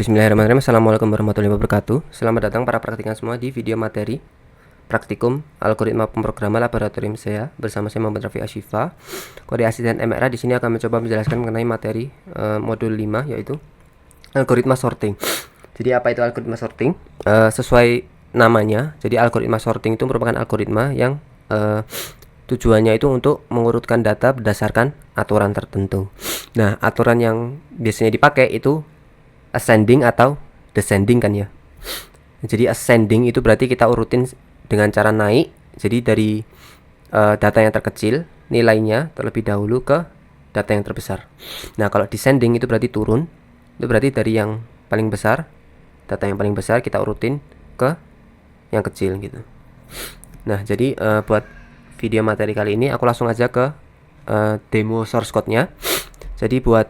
Bismillahirrahmanirrahim. Assalamualaikum warahmatullahi wabarakatuh. Selamat datang para praktikan semua di video materi praktikum algoritma pemrograman laboratorium saya bersama saya Muhammad Rafi Ashifa, kode asisten MRA. Di sini akan mencoba menjelaskan mengenai materi modul 5 yaitu algoritma sorting. Jadi apa itu algoritma sorting? Sesuai namanya, jadi algoritma sorting itu merupakan algoritma yang tujuannya itu untuk mengurutkan data berdasarkan aturan tertentu. Nah, aturan yang biasanya dipakai itu ascending atau descending kan ya. Jadi ascending itu berarti kita urutin dengan cara naik. Jadi dari data yang terkecil nilainya terlebih dahulu ke data yang terbesar. Nah, kalau descending itu berarti turun. Itu berarti dari yang paling besar, data yang paling besar kita urutin ke yang kecil gitu. Nah, jadi buat video materi kali ini aku langsung aja ke demo source code-nya. Jadi buat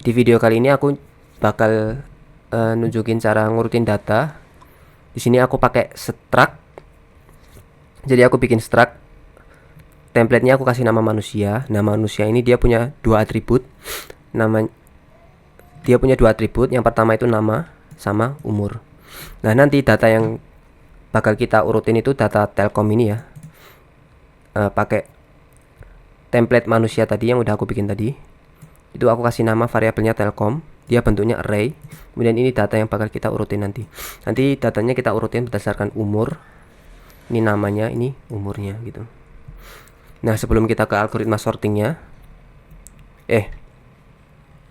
di video kali ini aku bakal nunjukin cara ngurutin data. Di sini aku pakai struct. Jadi aku bikin struct. Template-nya aku kasih nama manusia. Nah, manusia ini dia punya dua atribut. Dia punya dua atribut. Yang pertama itu nama sama umur. Nah, nanti data yang bakal kita urutin itu data Telkom ini ya. Pakai template manusia tadi yang udah aku bikin tadi. Itu aku kasih nama variabelnya Telkom. Dia bentuknya array. Kemudian ini data yang bakal kita urutin nanti. Nanti datanya kita urutin berdasarkan umur. Ini namanya, ini umurnya gitu. Nah, sebelum kita ke algoritma sortingnya,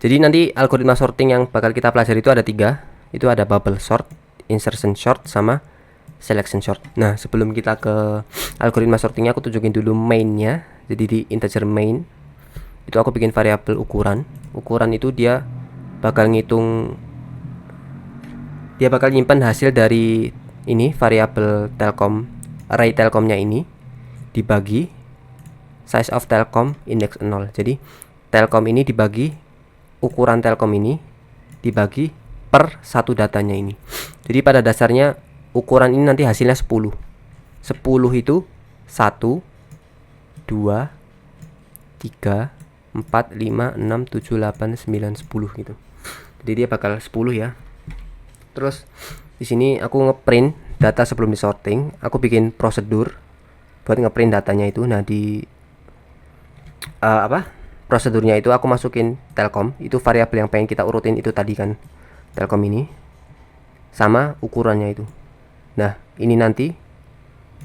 jadi nanti algoritma sorting yang bakal kita pelajari itu ada 3. Itu ada bubble sort, insertion sort, sama selection sort. Nah, sebelum kita ke algoritma sortingnya, aku tunjukin dulu mainnya. Jadi di integer main itu aku bikin variabel ukuran. Ukuran itu dia bakal ngitung, dia bakal nyimpan hasil dari ini variabel Telkom, array Telkomnya ini dibagi size of Telkom index 0. Jadi Telkom ini dibagi ukuran Telkom ini dibagi per satu datanya ini. Jadi pada dasarnya ukuran ini nanti hasilnya 10. 10 itu 1 2 3 4 5 6 7 8 9 10 gitu. Jadi dia bakal 10 ya. Terus di sini aku ngeprint data sebelum disorting. Aku bikin prosedur buat ngeprint datanya itu. Nah, di prosedurnya itu aku masukin Telkom, itu variabel yang pengen kita urutin itu tadi kan, Telkom ini sama ukurannya itu. Nah, ini nanti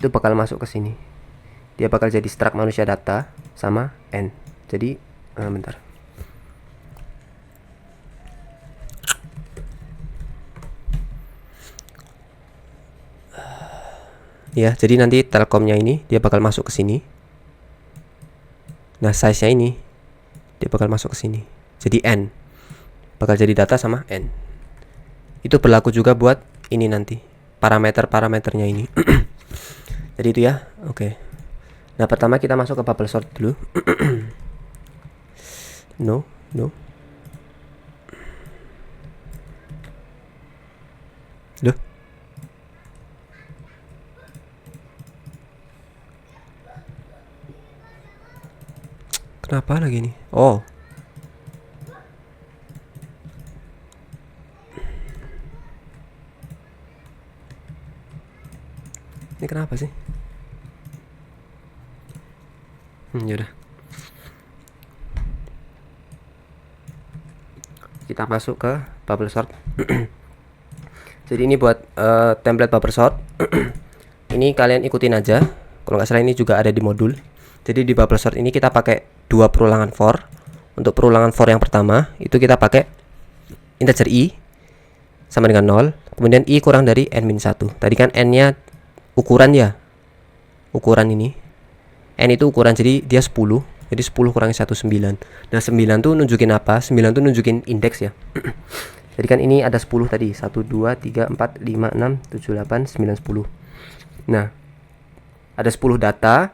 itu bakal masuk ke sini. Dia bakal jadi struct manusia data sama n. Jadi bentar. Ya, jadi nanti Telkomnya ini dia bakal masuk ke sini. Nah, size-nya ini dia bakal masuk ke sini. Jadi n bakal jadi data sama n. Itu berlaku juga buat ini nanti, parameternya ini. Jadi itu ya. Oke. Nah, pertama kita masuk ke bubble sort dulu. No. Loh. Kenapa lagi nih? Oh. Ini kenapa sih? Yaudah. Kita masuk ke bubble sort. Jadi ini buat template bubble sort. Ini kalian ikutin aja. Kalau nggak salah ini juga ada di modul. Jadi di bubble sort ini kita pakai 2 perulangan for. Untuk perulangan for yang pertama itu kita pakai integer i sama dengan 0. Kemudian i kurang dari n-1. Tadi kan n-nya ukuran ya. Ukuran ini. N itu ukuran, jadi dia 10. Jadi 10 kurangi 1 9. Nah, 9 tuh nunjukin apa? 9 tuh nunjukin indeks ya. Jadi kan ini ada 10 tadi. 1 2 3 4 5 6 7 8 9 10. Nah, ada 10 data.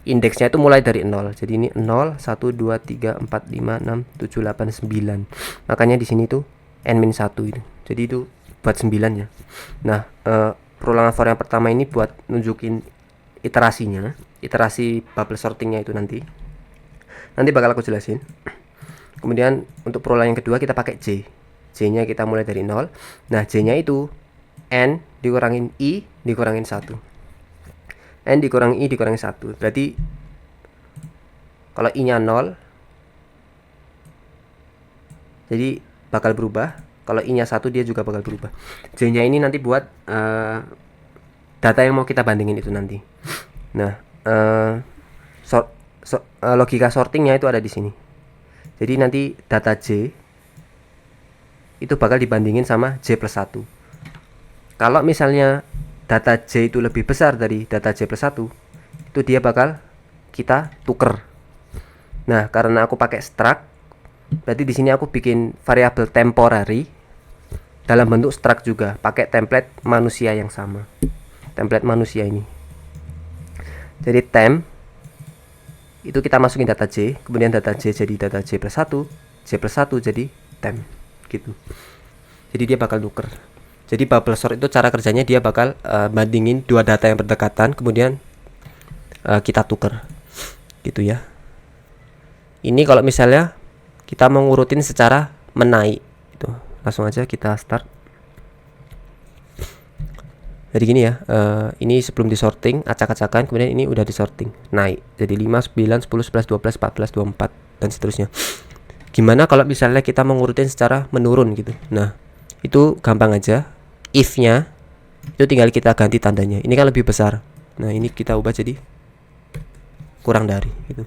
Indeksnya itu mulai dari 0. Jadi ini 0 1 2 3 4 5 6 7 8 9. Makanya di sini tuh n-1 itu. Jadi itu buat 9 ya. Nah, perulangan for yang pertama ini buat nunjukin iterasinya, iterasi bubble sortingnya itu nanti bakal aku jelasin. Kemudian untuk perulangan yang kedua kita pakai J J-nya kita mulai dari 0. Nah, J-nya itu N dikurangin I dikurangin 1. N dikurangin I dikurangin 1. Berarti kalau I-nya 0, jadi bakal berubah. Kalau I-nya 1, dia juga bakal berubah. J-nya ini nanti buat data yang mau kita bandingin itu nanti. Nah, logika sortingnya itu ada di sini. Jadi nanti data J itu bakal dibandingin sama J plus 1. Kalau misalnya data J itu lebih besar dari data J plus 1, itu dia bakal kita tuker. Nah, karena aku pakai struct, berarti di sini aku bikin variabel temporary dalam bentuk struct juga, pakai template manusia yang sama. Template manusia ini. Jadi temp itu kita masukin data J, kemudian data J jadi data J plus 1, J plus 1 jadi temp gitu. Jadi dia bakal nuker. Jadi bubble sort itu cara kerjanya dia bakal bandingin dua data yang berdekatan, kemudian kita tuker gitu ya. Ini kalau misalnya kita mau ngurutin secara menaik itu, langsung aja kita start. Jadi gini ya, ini sebelum disorting acak-acakan, kemudian ini udah disorting naik jadi 5, 9, 10, 11, 12, 14, 24 dan seterusnya. Gimana kalau misalnya kita mau ngurutin secara menurun gitu? Nah, itu gampang aja. If-nya itu tinggal kita ganti tandanya. Ini kan lebih besar. Nah, ini kita ubah jadi kurang dari gitu.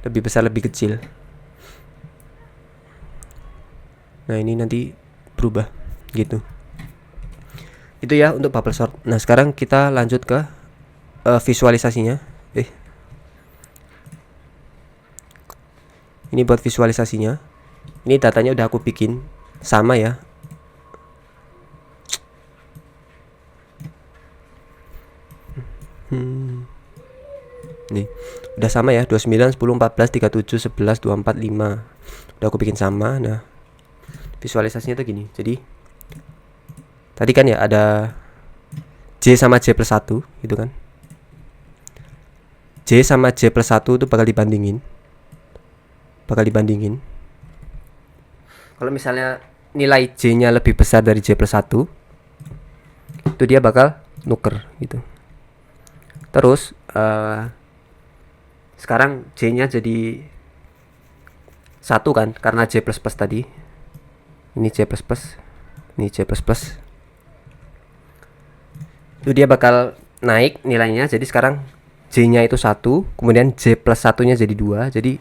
Lebih besar, lebih kecil. Nah, ini nanti berubah gitu. Itu ya untuk bubble sort. Nah, sekarang kita lanjut ke visualisasinya. Ini buat visualisasinya. Ini datanya udah aku bikin sama ya. Nih, udah sama ya, 29, 10, 14, 37, 11, 24, 5. Udah aku bikin sama. Nah, visualisasinya tuh gini. Jadi tadi kan ya ada J sama J plus 1 gitu kan. J sama J plus 1 itu bakal dibandingin. Kalau misalnya nilai J-nya lebih besar dari J plus 1, itu dia bakal nuker gitu. Terus sekarang J-nya jadi 1 kan, karena J plus plus tadi. Ini J plus plus, ini J plus plus. Itu dia bakal naik nilainya. Jadi sekarang J-nya itu 1, kemudian J plus 1-nya jadi 2. Jadi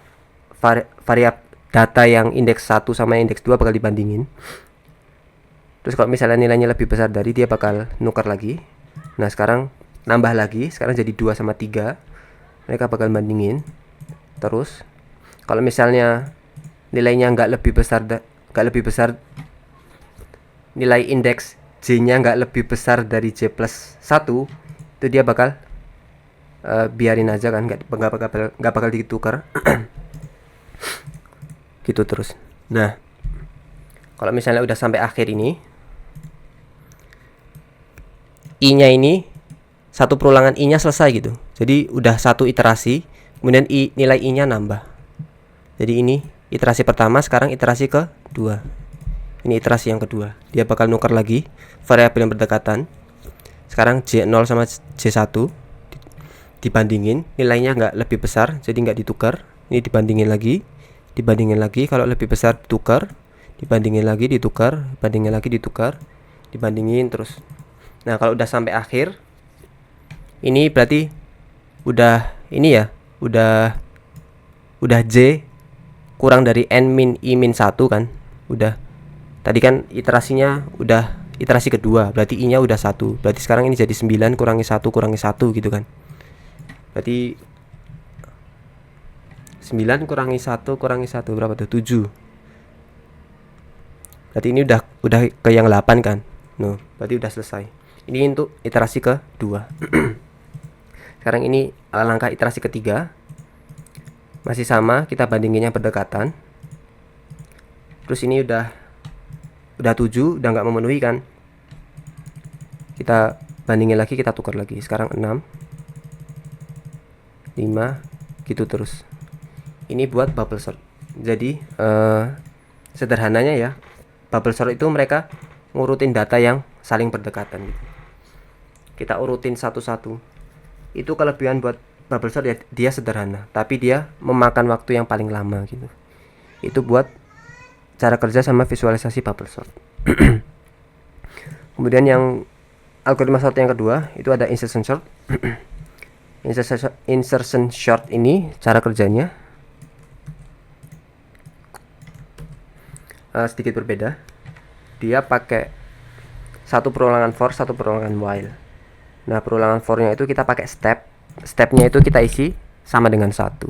variabel data yang indeks 1 sama indeks 2 bakal dibandingin. Terus kalau misalnya nilainya lebih besar dari, dia bakal nuker lagi. Nah, sekarang nambah lagi, sekarang jadi 2 sama 3. Mereka bakal bandingin. Terus kalau misalnya nilainya nggak lebih besar, nilai indeks J-nya nggak lebih besar dari J plus 1, itu dia bakal biarin aja kan, nggak bakal ditukar. Gitu terus. Nah, kalau misalnya udah sampai akhir ini, I-nya ini satu perulangan I-nya selesai gitu. Jadi udah satu iterasi, kemudian nilai I-nya nambah. Jadi ini iterasi pertama, sekarang iterasi kedua. Ini iterasi yang kedua. Dia bakal nuker lagi variabel yang berdekatan. Sekarang J0 sama J1 dibandingin, nilainya nggak lebih besar, jadi nggak ditukar. Ini dibandingin lagi. Kalau lebih besar ditukar, dibandingin lagi, ditukar, dibandingin terus. Nah, kalau udah sampai akhir, ini berarti udah ini ya, udah J kurang dari N min I min 1 kan. Udah. Tadi kan iterasinya udah iterasi kedua, berarti I-nya udah 1. Berarti sekarang ini jadi 9 kurangi 1 gitu kan. Berarti 9 kurangi 1 berapa tuh? 7. Berarti ini udah ke yang 8 kan. No, berarti udah selesai. Ini untuk iterasi kedua. Sekarang ini langkah iterasi ketiga. Masih sama, kita bandinginnya berdekatan. Terus ini udah 7, udah nggak memenuhi kan. Kita bandingin lagi, kita tukar lagi. Sekarang 6, 5, gitu terus. Ini buat bubble sort. Jadi sederhananya ya, bubble sort itu mereka ngurutin data yang saling berdekatan gitu. Kita urutin satu-satu. Itu kelebihan buat bubble sort ya, dia sederhana, tapi dia memakan waktu yang paling lama gitu. Itu buat cara kerja sama visualisasi bubble sort. Kemudian yang algoritma sort yang kedua itu ada insertion sort. Insertion sort ini cara kerjanya sedikit berbeda. Dia pakai satu perulangan for, satu perulangan while. Nah, perulangan for-nya itu kita pakai stepnya itu kita isi sama dengan 1.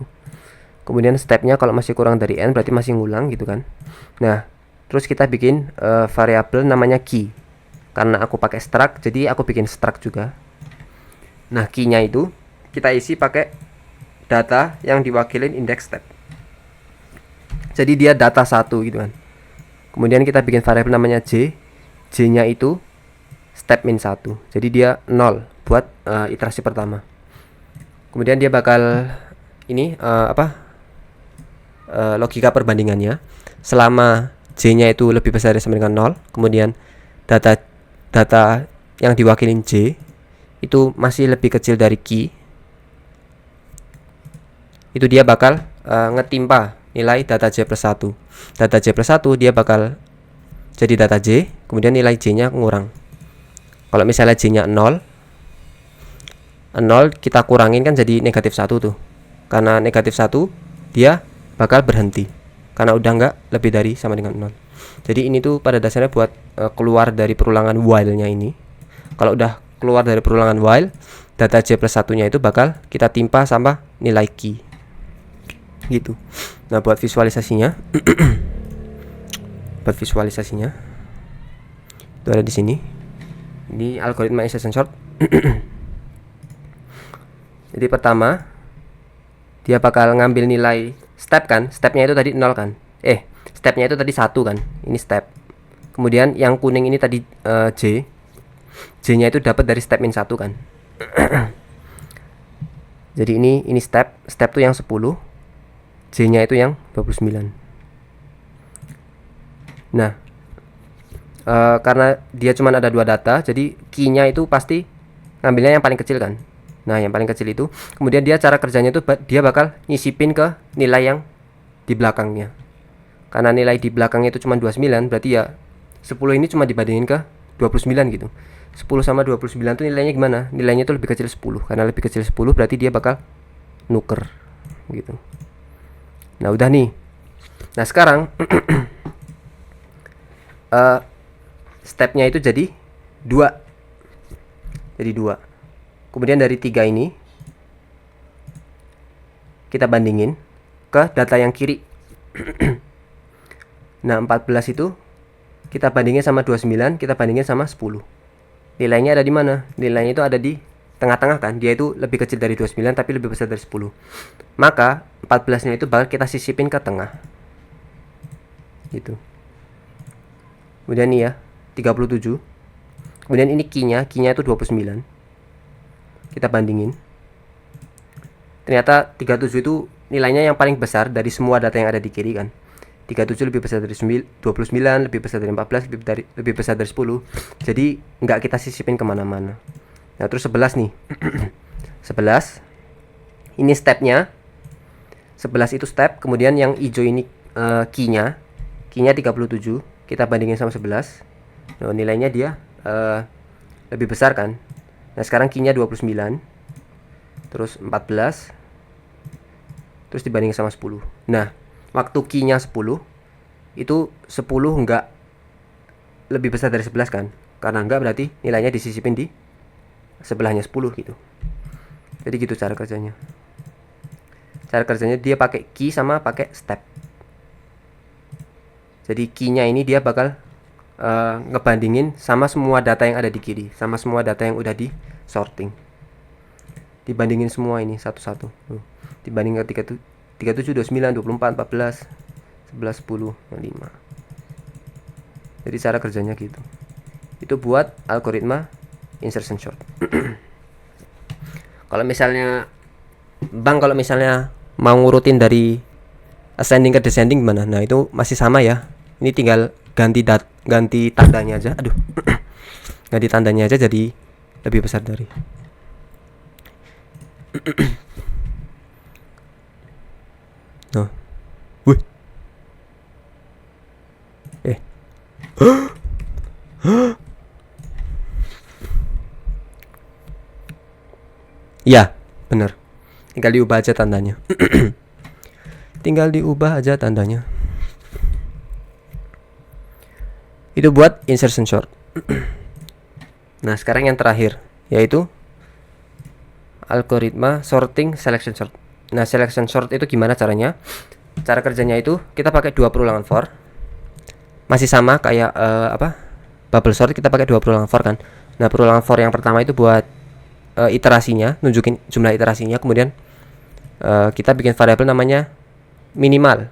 Kemudian stepnya kalau masih kurang dari n berarti masih ngulang gitu kan. Nah, terus kita bikin variabel namanya key. Karena aku pakai struct, jadi aku bikin struct juga. Nah, key-nya itu kita isi pakai data yang diwakilin index step. Jadi dia data 1 gitu kan. Kemudian kita bikin variabel namanya j-nya itu step min 1. Jadi dia 0 buat iterasi pertama. Kemudian dia bakal ini logika perbandingannya. Selama j-nya itu lebih besar dari sama dengan 0, kemudian data yang diwakilin j itu masih lebih kecil dari key, itu dia bakal ngetimpa nilai data j plus 1. Data j plus 1 dia bakal jadi data j, kemudian nilai j-nya ngurang. Kalau misalnya j-nya 0 kita kurangin kan jadi negatif 1 tuh. Karena negatif 1 dia bakal berhenti, karena udah nggak lebih dari sama dengan 0. Jadi ini tuh pada dasarnya buat keluar dari perulangan while-nya ini. Kalau udah keluar dari perulangan while, data j plus 1 nya itu bakal kita timpa sama nilai key gitu. Nah, buat visualisasinya itu ada di sini. Ini algoritma insertion sort. Jadi pertama dia bakal ngambil nilai step kan, stepnya itu tadi 0 kan, stepnya itu tadi 1 kan, ini step. Kemudian yang kuning ini tadi j-nya itu dapat dari step min 1 kan. Jadi ini step tuh yang 10, j-nya itu yang 29. Nah, karena dia cuma ada 2 data, jadi key-nya itu pasti ngambilnya yang paling kecil kan. Nah, yang paling kecil itu, kemudian dia cara kerjanya itu dia bakal nyisipin ke nilai yang di belakangnya. Karena nilai di belakangnya itu cuma 29, berarti ya 10 ini cuma dibandingin ke 29 gitu. 10 sama 29 itu nilainya gimana? Nilainya itu lebih kecil 10. Karena lebih kecil 10 berarti dia bakal nuker gitu. Nah, udah nih. Nah, sekarang stepnya itu jadi 2. Jadi 2. Kemudian dari 3 ini kita bandingin ke data yang kiri. Nah, 14 itu kita bandingin sama 29, kita bandingin sama 10. Nilainya ada di mana? Nilainya itu ada di tengah-tengah kan. Dia itu lebih kecil dari 29 tapi lebih besar dari 10. Maka 14-nya itu bakal kita sisipin ke tengah. Gitu. Kemudian ini ya, 37. Kemudian ini key-nya itu 29. Kita bandingin. Ternyata 37 itu nilainya yang paling besar dari semua data yang ada di kiri kan. 37 lebih besar dari 29, lebih besar dari 14, lebih besar dari 10. Jadi nggak kita sisipin kemana-mana. Nah, terus 11 nih. 11 ini stepnya. 11 itu step. Kemudian yang hijau ini key-nya 37. Kita bandingin sama 11. Nah, nilainya dia lebih besar kan. Nah, sekarang key-nya 29. Terus 14. Terus dibandingin sama 10. Nah, waktu key-nya 10 itu 10 enggak lebih besar dari 11 kan. Karena enggak berarti nilainya disisipin di sebelahnya 10 gitu. Jadi gitu cara kerjanya. Cara kerjanya dia pakai key sama pakai step. Jadi key-nya ini dia bakal ngebandingin sama semua data yang ada di kiri, sama semua data yang udah di sorting. Dibandingin semua ini satu-satu. Dibanding ke 37, 29, 24, 14, 11, 10, 5. Jadi cara kerjanya gitu. Itu buat algoritma insertion sort. Kalau misalnya mau ngurutin dari ascending ke descending gimana? Nah, itu masih sama ya. Ini tinggal ganti tandanya aja. Aduh. Ganti tandanya aja jadi lebih besar dari. Nah. Wih. Ya, bener. Tinggal diubah aja tandanya. Tinggal diubah aja tandanya. Itu buat insertion short. Nah, sekarang yang terakhir yaitu algoritma sorting selection short. Nah, selection short itu gimana caranya? Cara kerjanya itu kita pakai 2 perulangan for. Masih sama kayak bubble sort, kita pakai 2 perulangan for kan. Nah, perulangan for yang pertama itu buat iterasinya, nunjukin jumlah iterasinya. Kemudian kita bikin variabel namanya minimal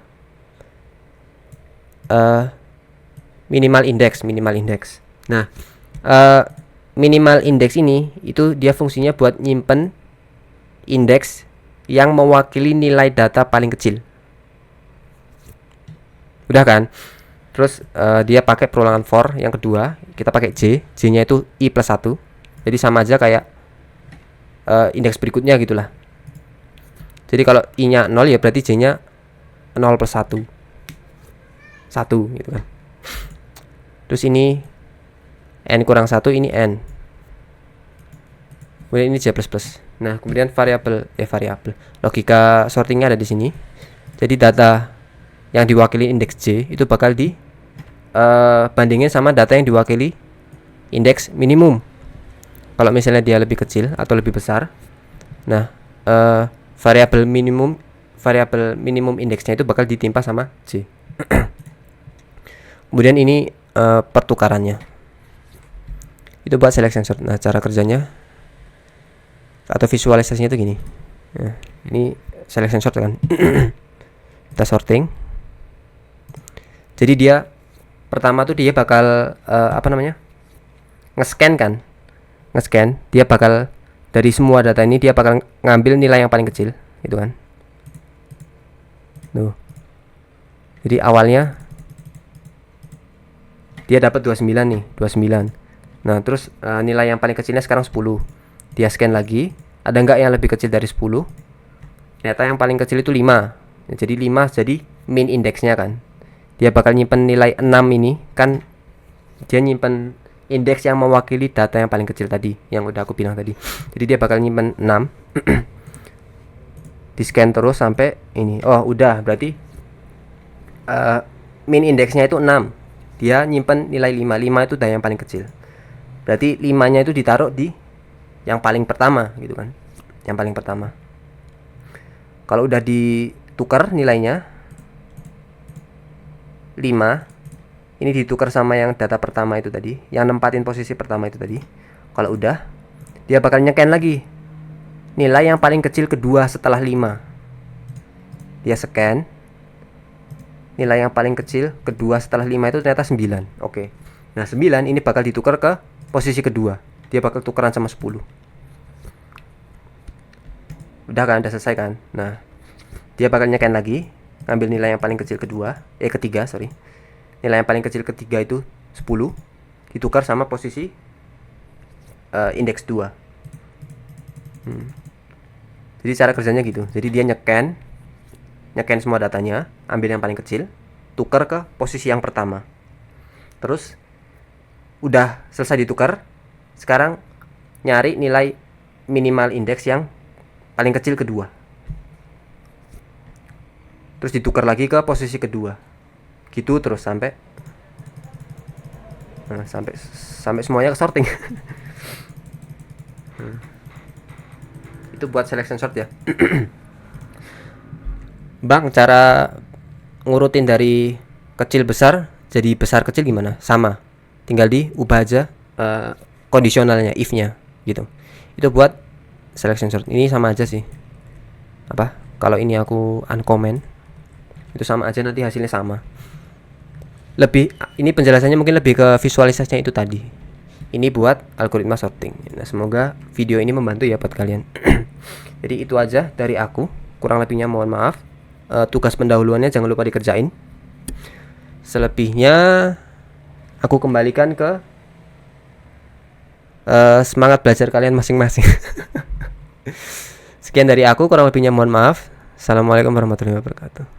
index. Nah, minimal index ini itu dia fungsinya buat nyimpen indeks yang mewakili nilai data paling kecil. Udah kan? Terus dia pakai perulangan for yang kedua, kita pakai j-nya itu i plus 1. Jadi sama aja kayak indeks berikutnya gitulah. Jadi kalau i-nya 0 ya berarti j-nya 0 plus 1 gitu kan. Terus ini n kurang 1, ini n. Kemudian ini j plus plus. Nah, kemudian variabel logika sortingnya ada di sini. Jadi data yang diwakili indeks j itu bakal bandingin sama data yang diwakili indeks minimum. Kalau misalnya dia lebih kecil atau lebih besar, nah variabel minimum indeksnya itu bakal ditimpa sama j. Kemudian ini pertukarannya itu buat selection sort. Nah, cara kerjanya atau visualisasinya itu gini. Nah, ini selection sort kan. Kita sorting. Jadi dia pertama tuh dia bakal nge-scan kan. Nge-scan, dia bakal dari semua data ini dia bakal ngambil nilai yang paling kecil, gitu kan. Tuh. Jadi awalnya dia dapat 29 nih, 29. Nah, terus nilai yang paling kecilnya sekarang 10. Dia scan lagi, ada nggak yang lebih kecil dari 10? Ternyata yang paling kecil itu 5. Ya, jadi 5 jadi min indeksnya kan. Dia bakal nyimpen nilai 6 ini kan, dia nyimpen indeks yang mewakili data yang paling kecil tadi, yang udah aku bilang tadi. Jadi dia bakal nyimpen 6. Di scan terus sampai ini. Oh, udah, berarti min indeksnya itu 6. Dia nyimpen nilai 5. 5 itu data yang paling kecil. Berarti 5-nya itu ditaruh di yang paling pertama gitu kan. Yang paling pertama. Kalau udah ditukar nilainya 5, ini ditukar sama yang data pertama itu tadi, yang nempatin posisi pertama itu tadi. Kalau udah, dia bakal nyeken lagi nilai yang paling kecil kedua setelah 5. Dia scan nilai yang paling kecil kedua setelah 5 itu ternyata 9. Oke. Nah, 9 ini bakal ditukar ke posisi kedua. Dia bakal tukeran sama 10. Udah kan, udah selesai kan. Nah, dia bakal nyeken lagi, ngambil nilai yang paling kecil ketiga. Nilai yang paling kecil ketiga itu 10, ditukar sama posisi indeks 2. Jadi cara kerjanya gitu. Jadi dia nyeken semua datanya, ambil yang paling kecil, tukar ke posisi yang pertama. Terus udah selesai ditukar, sekarang nyari nilai minimal indeks yang paling kecil kedua. Terus ditukar lagi ke posisi kedua. Gitu terus sampai semuanya ke sorting. Itu buat selection sort ya. Bang, cara ngurutin dari kecil besar jadi besar kecil gimana? Sama, tinggal diubah aja kondisionalnya, if-nya gitu. Itu buat selection sort. Ini sama aja sih. Kalau ini aku uncomment, itu sama aja, nanti hasilnya sama. Ini penjelasannya mungkin lebih ke visualisasinya itu tadi. Ini buat algoritma sorting. Nah, semoga video ini membantu ya buat kalian. Jadi itu aja dari aku. Kurang lebihnya mohon maaf. Tugas pendahuluannya jangan lupa dikerjain. Selebihnya aku kembalikan ke semangat belajar kalian masing-masing. Sekian dari aku, kurang lebihnya mohon maaf. Assalamualaikum warahmatullahi wabarakatuh.